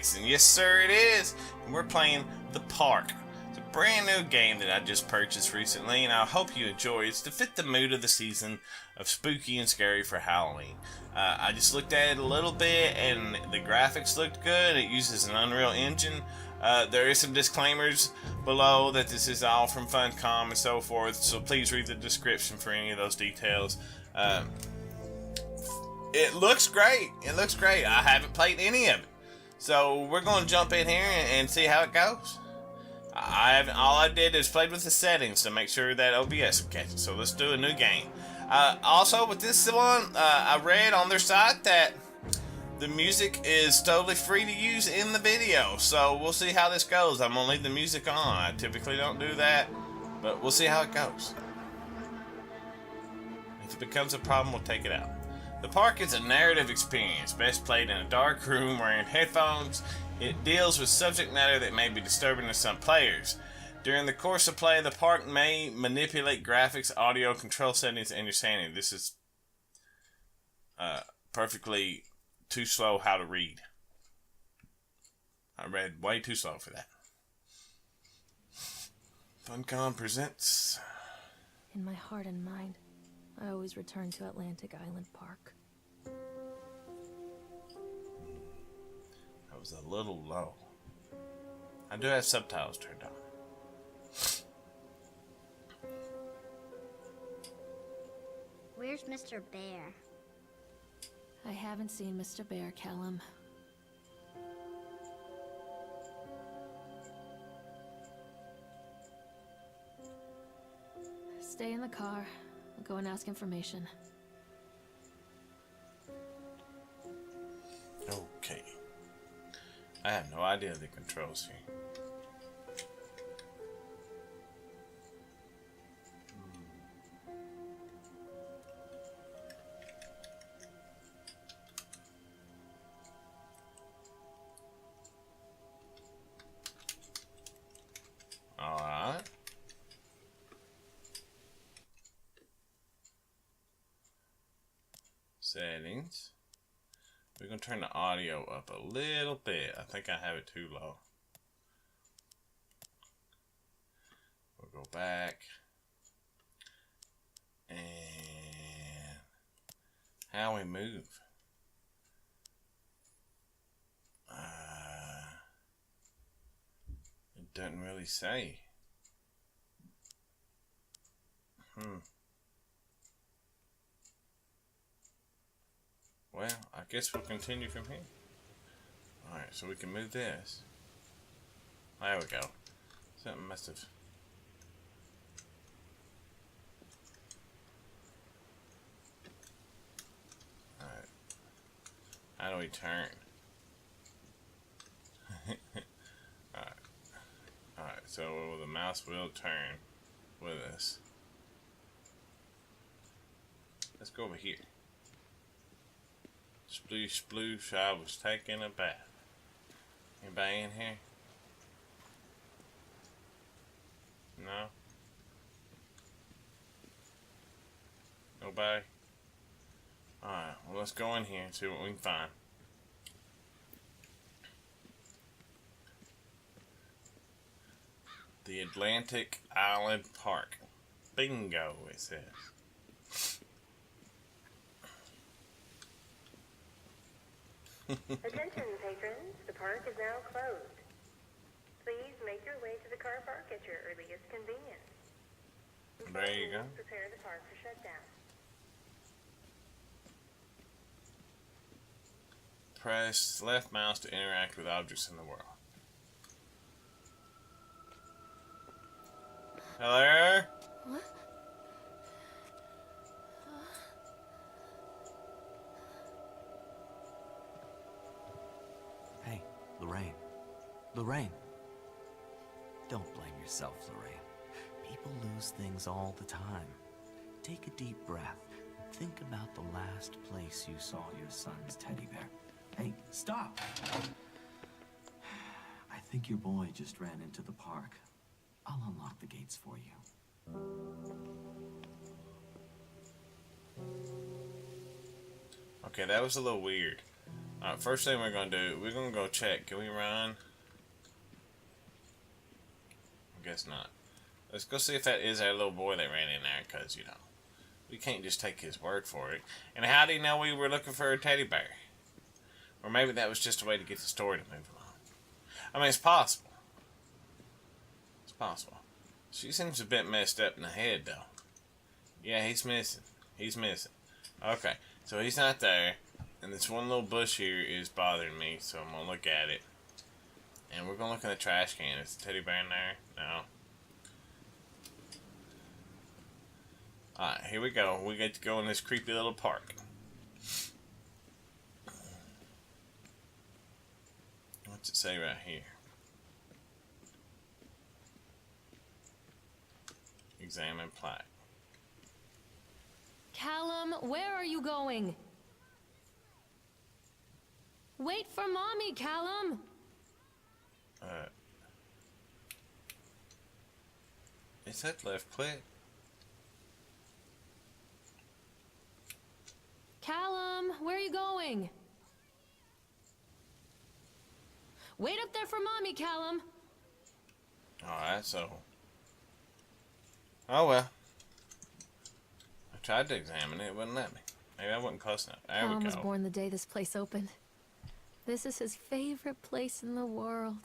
Sarenixen. Yes, sir, it is. And we're playing ThePark. It's a brand new game that I just purchased recently, and I hope you enjoy it. It's to fit the mood of the season of spooky and scary for Halloween. I just looked at it a little bit, and the graphics looked good. It uses an Unreal Engine. There is some disclaimers below that this is all from Funcom and so forth, so please read the description for any of those details. It looks great. It looks great. I haven't played any of it. So we're going to jump in here and see how it goes. All I did is played with the settings to make sure that OBS would catch it. So let's do a new game. Also, with this one, I read on their site that the music is totally free to use in the video. So we'll see how this goes. I'm going to leave the music on. I typically don't do that, but we'll see how it goes. If it becomes a problem, we'll take it out. ThePark is a narrative experience, best played in a dark room wearing headphones. It deals with subject matter that may be disturbing to some players. During the course of play, ThePark may manipulate graphics, audio, control settings, and your sanity. This is perfectly too slow how to read. I read way too slow for that. Funcom presents. In my heart and mind, I always return to Atlantic Island Park. That was a little low. I do have subtitles turned on. Where's Mr. Bear? I haven't seen Mr. Bear, Callum. Stay in the car. I'll go and ask information. Okay. I have no idea the controls here. Alright. Settings. We're going to turn the audio up a little bit. I think I have it too low. We'll go back. And how we move. It doesn't really say. Well, I guess we'll continue from here. Alright, so we can move this. There we go. Something must have... Alright. How do we turn? Alright. Alright, so the mouse will turn with us. Let's go over here. Sploosh, sploosh, I was taking a bath. Anybody in here? No? Nobody? Alright, well let's go in here and see what we can find. The Atlantic Island Park. Bingo, it says. Attention patrons, the park is now closed. Please make your way to the car park at your earliest convenience. There you go. Prepare the park for shutdown. Press left mouse to interact with objects in the world. Hello? What? Hey, Lorraine. Lorraine. Don't blame yourself, Lorraine. People lose things all the time. Take a deep breath and think about the last place you saw your son's teddy bear. Hey, stop! I think your boy just ran into the park. I'll unlock the gates for you. Okay, that was a little weird. Alright, first thing we're gonna do, we're gonna go check. Can we run? I guess not. Let's go see if that is that little boy that ran in there, because, you know, we can't just take his word for it. And how do you know we were looking for a teddy bear? Or maybe that was just a way to get the story to move along. I mean, it's possible. It's possible. She seems a bit messed up in the head, though. Yeah, he's missing. He's missing. Okay, so he's not there. And this one little bush here is bothering me, so I'm going to look at it. And we're going to look in the trash can. Is the teddy bear in there? No. Alright, here we go. We get to go in this creepy little park. What's it say right here? Examine plaque. Callum, where are you going? Wait for Mommy, Callum! Is that left click? Callum, where are you going? Wait up there for Mommy, Callum! Alright, so... Oh well. I tried to examine it, it wouldn't let me. Maybe I wasn't close enough. There Callum we was go. born the day this place opened. This is his favorite place in the world.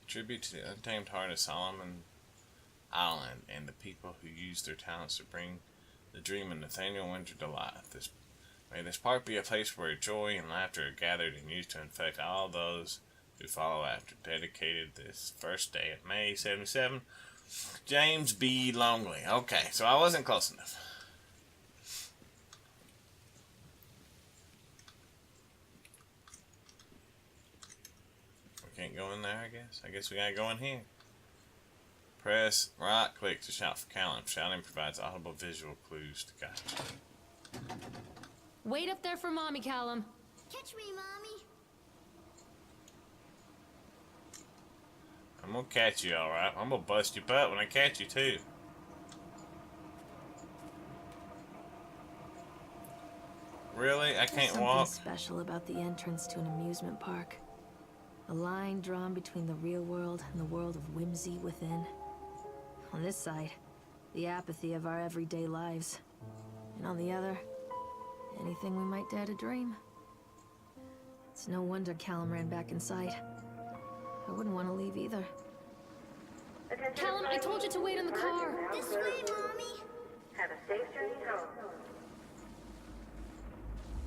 Tribute to the untamed heart of Solomon Island and the people who used their talents to bring the dream of Nathaniel Winter to life. May this park be a place where joy and laughter are gathered and used to infect all those who follow after. Dedicated this first day of May 77, James B. Longley. Okay, so I wasn't close enough. We can't go in there, I guess. I guess we gotta go in here. Press right click to shout for Callum. Shouting provides audible visual clues to guide you. Wait up there for Mommy, Callum. Catch me, Mommy. I'm gonna catch you, alright. I'm gonna bust your butt when I catch you, too. Really? I can't walk? Something special about the entrance to an amusement park. A line drawn between the real world and the world of whimsy within. On this side, the apathy of our everyday lives. And on the other, anything we might dare to dream. It's no wonder Callum ran back inside. I wouldn't want to leave either. Attention Callum, I told you to wait in the car. This way, Mommy. Have a safe journey home.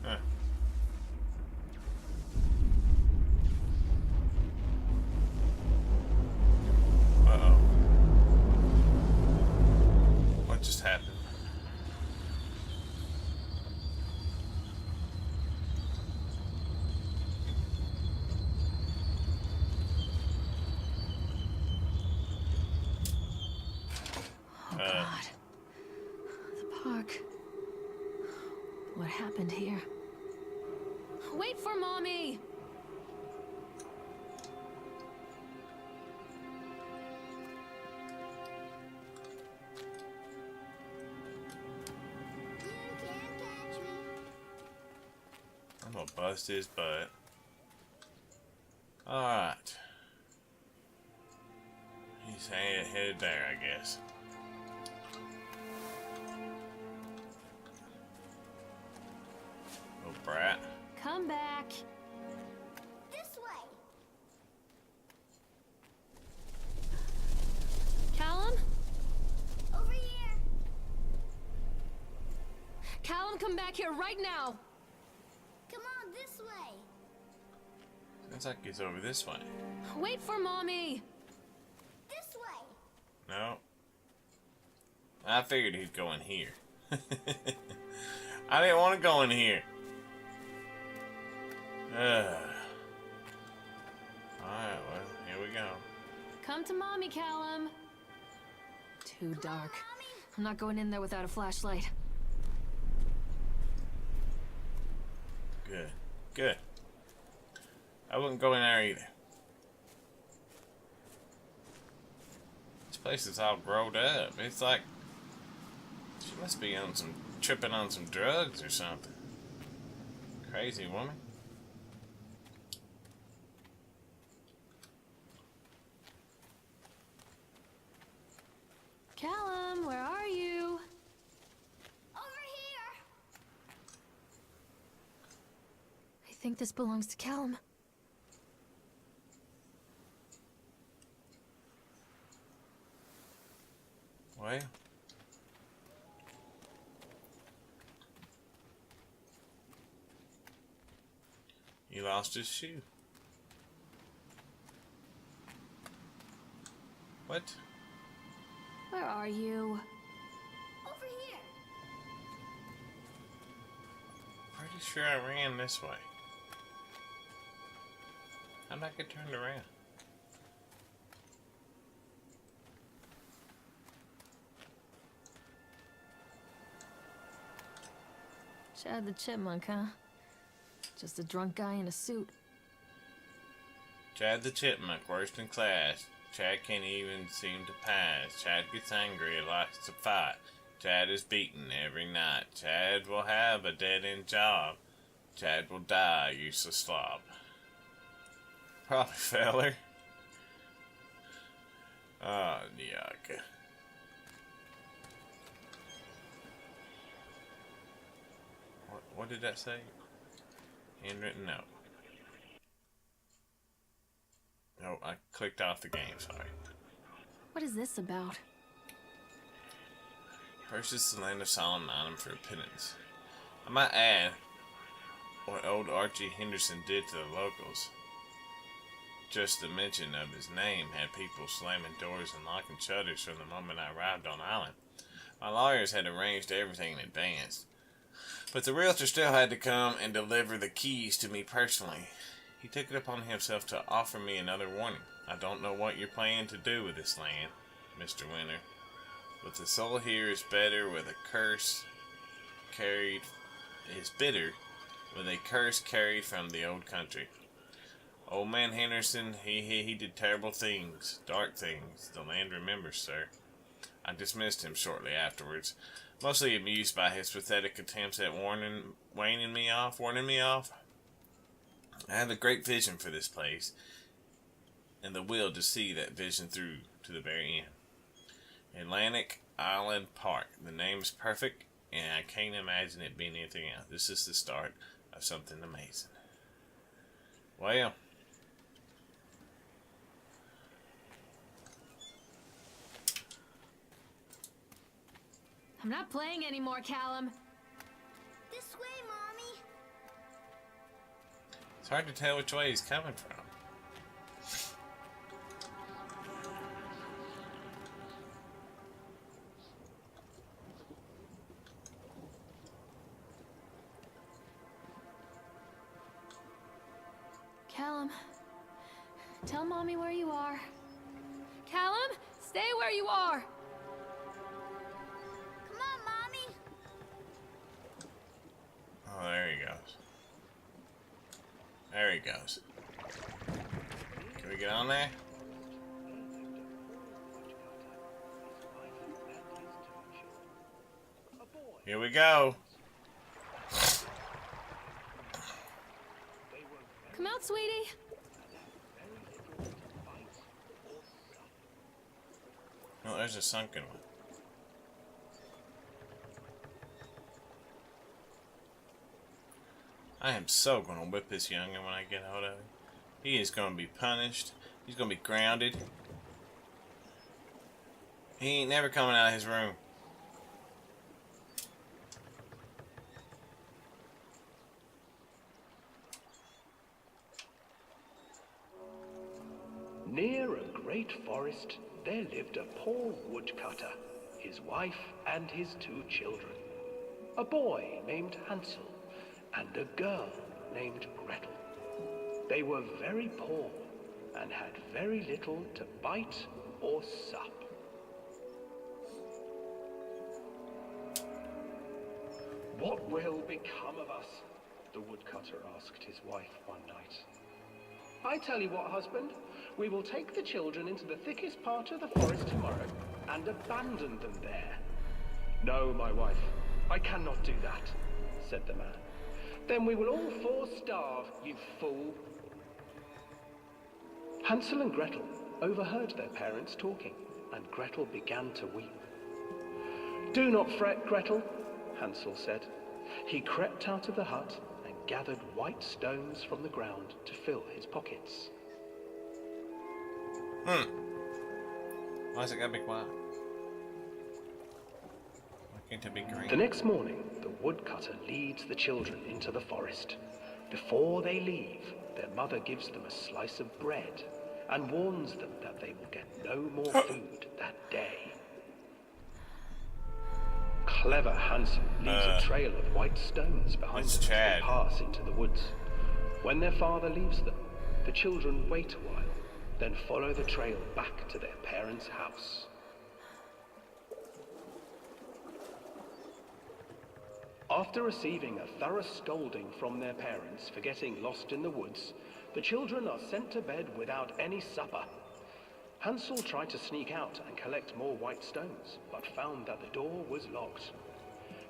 Huh. Uh-oh. What just happened? Oh, God. The park. What happened here? Wait for Mommy! You can't catch me. I'm gonna bust his butt. Alright. He's headed there, I guess. Little brat. Come back. This way. Callum? Over here. Callum, come back here right now! Come on, this way. Sounds like he's over this way. Wait for Mommy! This way. No. I figured he'd go in here. I didn't want to go in here. Alright, well, here we go. Come to Mommy, Callum. Too dark. Mommy. I'm not going in there without a flashlight. Good. Good. I wouldn't go in there either. This place is all growed up. It's like she must be on tripping on some drugs or something. Crazy woman. Callum, where are you? Over here. I think this belongs to Callum. Well. He lost his shoe. What? Where are you? Over here. Pretty sure I ran this way. How'd I get turned around? Chad the Chipmunk, huh? Just a drunk guy in a suit. Chad the Chipmunk, worst in class. Chad can't even seem to pass. Chad gets angry and likes to fight. Chad is beaten every night. Chad will have a dead-end job. Chad will die, useless slob. Probably feller. Oh, yuck. What did that say? Handwritten note. Oh, I clicked off the game, sorry. What is this about? Purchase the land of Solemn Island for a pittance. I might add what old Archie Henderson did to the locals. Just the mention of his name had people slamming doors and locking shutters from the moment I arrived on island. My lawyers had arranged everything in advance, but the realtor still had to come and deliver the keys to me personally. He took it upon himself to offer me another warning. I don't know what you're planning to do with this land, Mr. Winter, but the soul here is bitter with a curse carried from the old country. Old man Henderson, he did terrible things, dark things. The land remembers, sir. I dismissed him shortly afterwards, mostly amused by his pathetic attempts at warning me off. I have a great vision for this place, and the will to see that vision through to the very end. Atlantic Island Park. The name is perfect, and I can't imagine it being anything else. This is the start of something amazing. Well, I'm not playing anymore, Callum. This way, Mommy. it's hard to tell which way he's coming from. Callum, tell Mommy where you are. Callum, stay where you are. Come on, Mommy. Oh, there he goes. There he goes. Can we get on there? Here we go. Come out, sweetie. Oh, there's a sunken one. I am so gonna whip this youngin' when I get hold of him. He is gonna be punished. He's gonna be grounded. He ain't never coming out of his room. Near a great forest, there lived a poor woodcutter, his wife and his 2 children. A boy named Hansel and a girl named Gretel. They were very poor and had very little to bite or sup. What will become of us? The woodcutter asked his wife one night. I tell you what, husband, we will take the children into the thickest part of the forest tomorrow and abandon them there. No, my wife, I cannot do that, said the man. Then we will all four starve, you fool. Hansel and Gretel overheard their parents talking, and Gretel began to weep. Do not fret, Gretel, Hansel said. He crept out of the hut and gathered white stones from the ground to fill his pockets. Why is it gotta be quiet? Why can't it be green? The next morning, the woodcutter leads the children into the forest. Before they leave, their mother gives them a slice of bread and warns them that they will get no more food that day. Clever Hansel leaves a trail of white stones behind them as they pass into the woods. When their father leaves them, the children wait a while, then follow the trail back to their parents' house. After receiving a thorough scolding from their parents for getting lost in the woods, the children are sent to bed without any supper. Hansel tried to sneak out and collect more white stones, but found that the door was locked.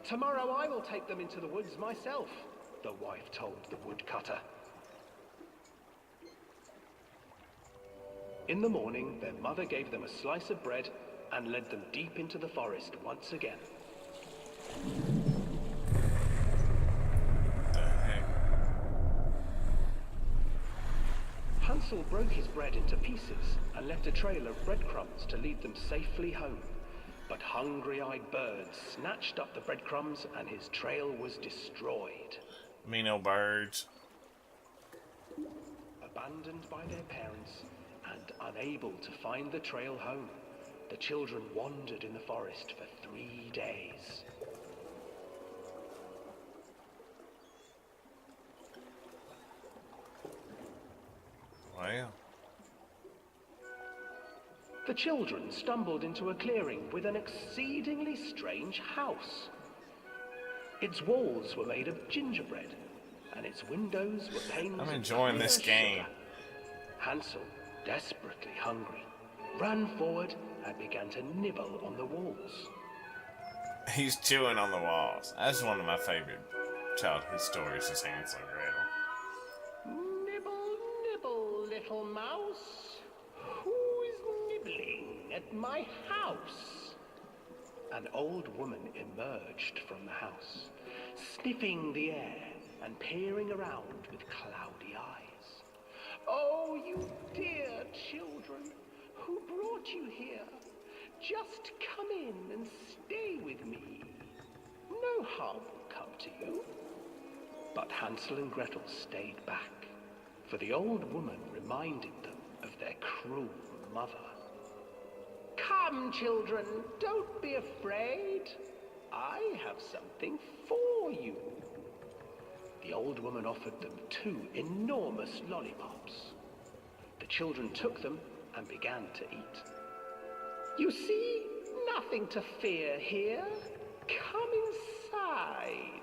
Tomorrow I will take them into the woods myself, the wife told the woodcutter. In the morning, their mother gave them a slice of bread and led them deep into the forest once again. Hansel broke his bread into pieces and left a trail of breadcrumbs to lead them safely home. But hungry-eyed birds snatched up the breadcrumbs and his trail was destroyed. Mean old birds. Abandoned by their parents and unable to find the trail home, the children wandered in the forest for 3 days. Wow. The children stumbled into a clearing with an exceedingly strange house. Its walls were made of gingerbread, and its windows were panes I'm of enjoying this clear game. sugar. Hansel, desperately hungry, ran forward and began to nibble on the walls. He's chewing on the walls. That's one of my favorite childhood stories, is Hansel and Gretel. Nibble, nibble, little mouse. Who is nibbling at my house? An old woman emerged from the house, sniffing the air and peering around with cloudy eyes. Oh, you dear children, who brought you here? Just come in and stay with me. No harm will come to you. But Hansel and Gretel stayed back, for the old woman reminded them of their cruel mother. Come, children, don't be afraid. I have something for you. The old woman offered them 2 enormous lollipops. The children took them and began to eat. You see, nothing to fear here. Come inside,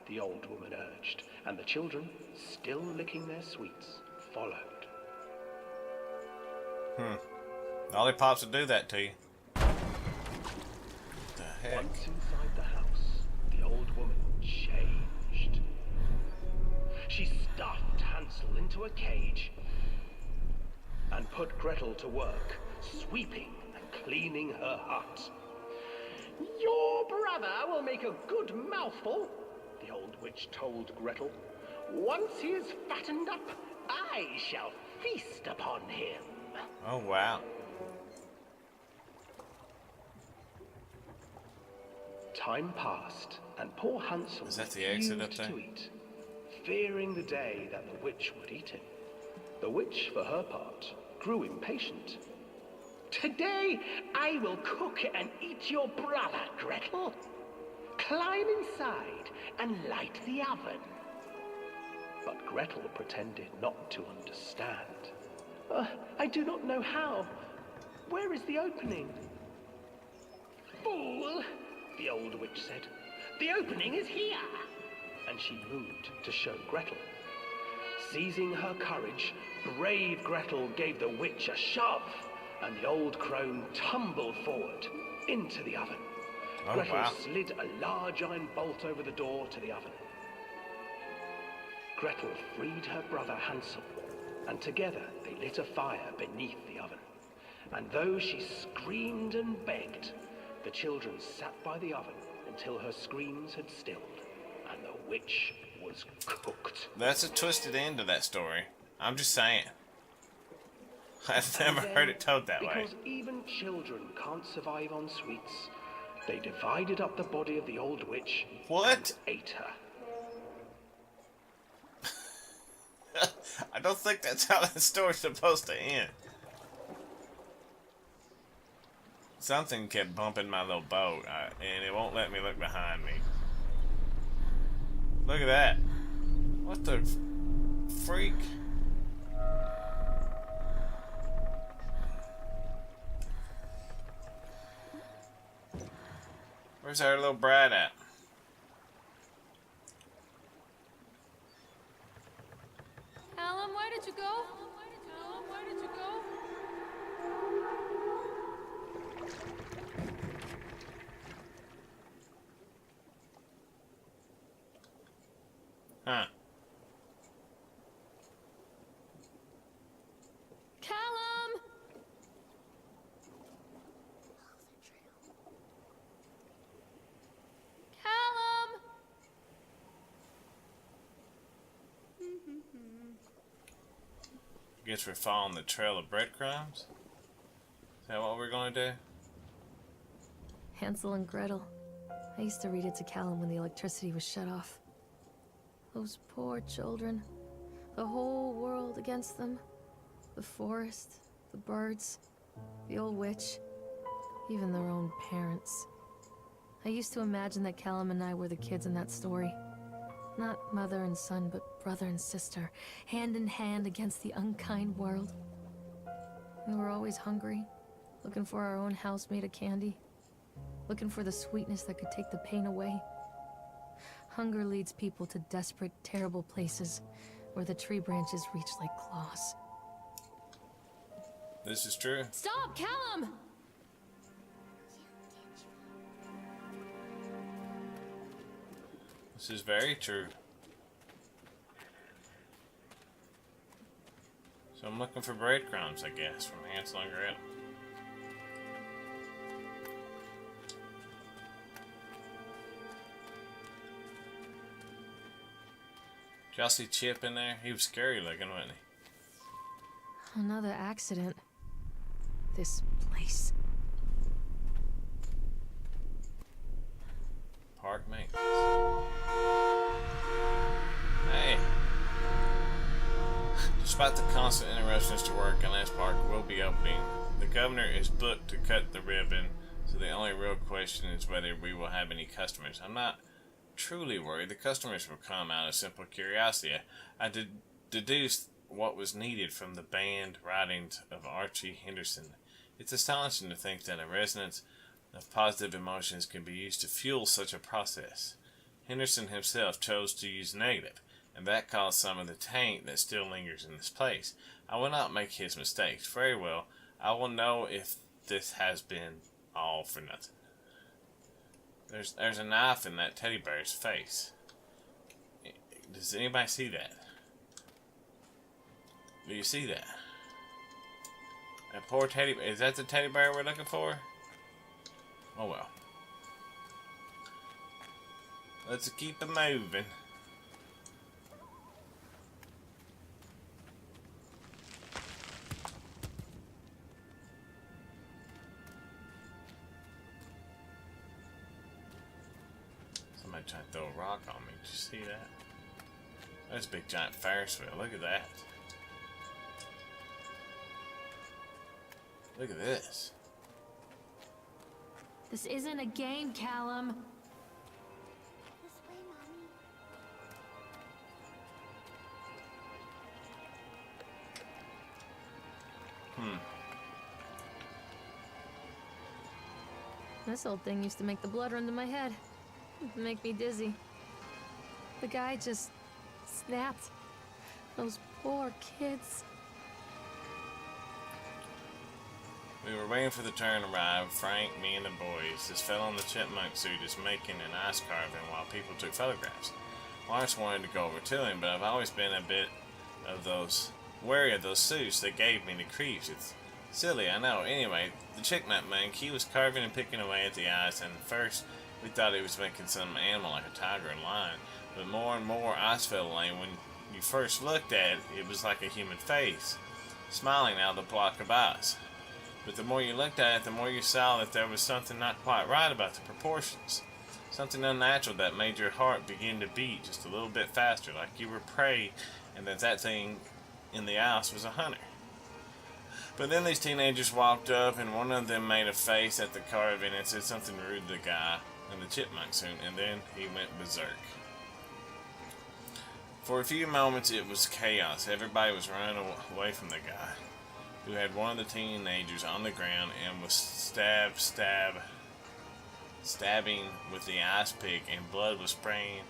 the old woman urged, and the children, still licking their sweets, followed. Lollipops will do that to you. What the heck? Once inside the house, the old woman changed. She stuffed Hansel into a cage and put Gretel to work, sweeping and cleaning her hut. Your brother will make a good mouthful, the old witch told Gretel. Once he is fattened up, I shall feast upon him. Oh, wow. Time passed, and poor Hansel Is that the exit up refused there? to eat, fearing the day that the witch would eat him. The witch, for her part, grew impatient. Today I will cook and eat your brother, Gretel. Climb inside and light the oven. But Gretel pretended not to understand. I do not know how. Where is the opening? Fool, the old witch said. The opening is here. And she moved to show Gretel. Seizing her courage, brave Gretel gave the witch a shove, and the old crone tumbled forward into the oven. Oh, Gretel wow. slid a large iron bolt over the door to the oven. Gretel freed her brother Hansel, and together they lit a fire beneath the oven. And though she screamed and begged, the children sat by the oven until her screams had stilled, and the witch was cooked. That's a twisted end to that story. I'm just saying. I've never And then, heard it told that way. because even children can't survive on sweets, they divided up the body of the old witch What? and ate her. I don't think that's how that story's supposed to end. Something kept bumping my little boat, and it won't let me look behind me. Look at that. What the freak? Where's our little bride at? Callum, where did you go? Callum, where did you go? Huh. Callum! Callum! Guess we're following the trail of breadcrumbs? Is that what we're gonna do? Hansel and Gretel. I used to read it to Callum when the electricity was shut off. Those poor children. The whole world against them. The forest, the birds, the old witch, even their own parents. I used to imagine that Callum and I were the kids in that story. Not mother and son, but brother and sister, hand in hand against the unkind world. We were always hungry, looking for our own house made of candy, looking for the sweetness that could take the pain away. Hunger leads people to desperate, terrible places where the tree branches reach like claws. This is true. Stop, Callum! This is very true. So I'm looking for breadcrumbs, I guess, from Hansel and Gretel. Did y'all see Chip in there? He was scary looking, wasn't he? Another accident. This place. Park maintenance. Hey. Despite the constant interruptions to work, Unless Park will be opening. The governor is booked to cut the ribbon, so the only real question is whether we will have any customers. I'm not truly worried. The customers will come out of simple curiosity. I deduced what was needed from the banned writings of Archie Henderson. It's astonishing to think that a resonance of positive emotions can be used to fuel such a process. Henderson himself chose to use negative, and that caused some of the taint that still lingers in this place. I will not make his mistakes. Very well, I will know if this has been all for nothing. There's a knife in that teddy bear's face. Does anybody see that? Do you see that? That poor teddy bear. Is that the teddy bear we're looking for? Oh well. Let's keep it moving. Somebody trying to throw a rock on me. Did you see that? That's a big giant Ferris wheel. Look at that. Look at this. This isn't a game, Callum. This way, Mommy. This old thing used to make the blood run to my head. Make me dizzy. The guy just snapped. Those poor kids. We were waiting for the turn to arrive. Frank, me, and the boys. This fellow in the chipmunk suit is making an ice carving while people took photographs. I just wanted to go over to him, but I've always been a bit of those wary of those suits that gave me the creeps. It's silly, I know. Anyway, the chicknut monk, he was carving and picking away at the ice, and at first we thought he was making some animal like a tiger and lion, but more and more ice fell away. When you first looked at it, it was like a human face, smiling out of the block of ice. But the more you looked at it, the more you saw that there was something not quite right about the proportions. Something unnatural that made your heart begin to beat just a little bit faster, like you were prey, and that thing in the ice was a hunter. But then these teenagers walked up, and one of them made a face at the carving and said something rude to the guy in the chipmunk suit, and then he went berserk. For a few moments it was chaos. Everybody was running away from the guy, who had one of the teenagers on the ground and was stabbing with the ice pick, and blood was spraying,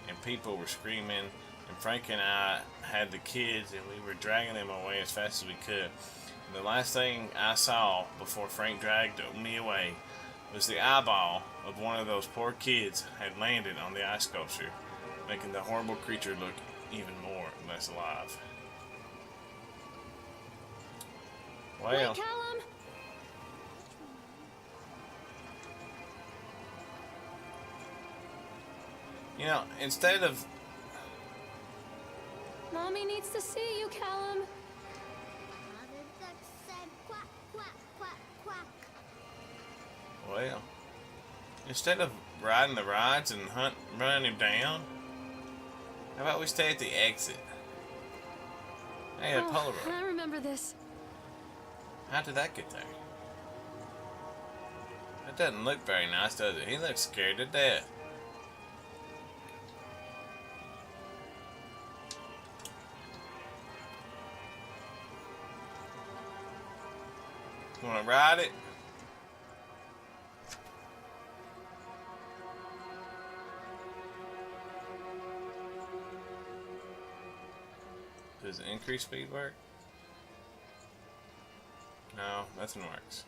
and people were screaming, and Frank and I had the kids, and we were dragging them away as fast as we could. And the last thing I saw before Frank dragged me away was the eyeball of one of those poor kids had landed on the ice sculpture, making the horrible creature look even more or less alive. Well, Wait, Callum! you know, instead of... Mommy needs to see you, Callum. Mother duck said quack, quack, quack, quack. Well, instead of riding the rides and running him down, how about we stay at the exit? Hey, a Polaroid. I remember this. How did that get there? That doesn't look very nice, does it? He looks scared to death. Wanna ride it? Does increase speed work? No, nothing works.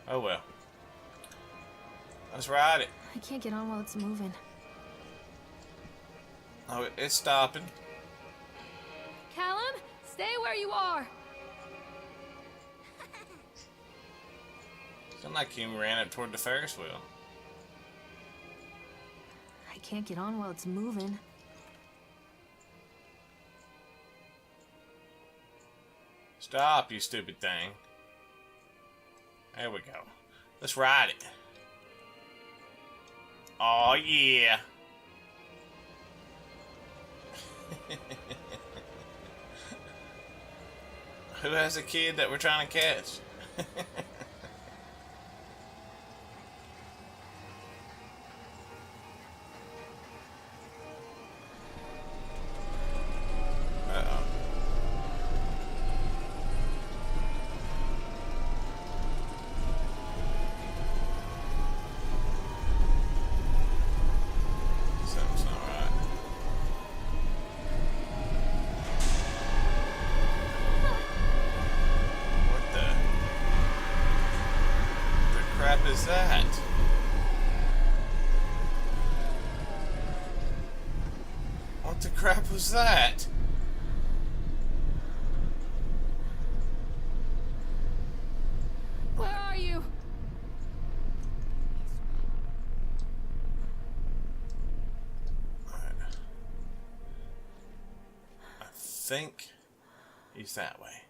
Oh well. Let's ride it. I can't get on while it's moving. Oh, it's stopping. Callum, stay where you are. Sound like you ran it toward the Ferris wheel. I can't get on while it's moving. Stop, you stupid thing. There we go. Let's ride it. Oh yeah. Who has a kid that we're trying to catch? Uh-oh. Something's not right. What the crap is that? What the crap was that? Where are you? I think he's that way.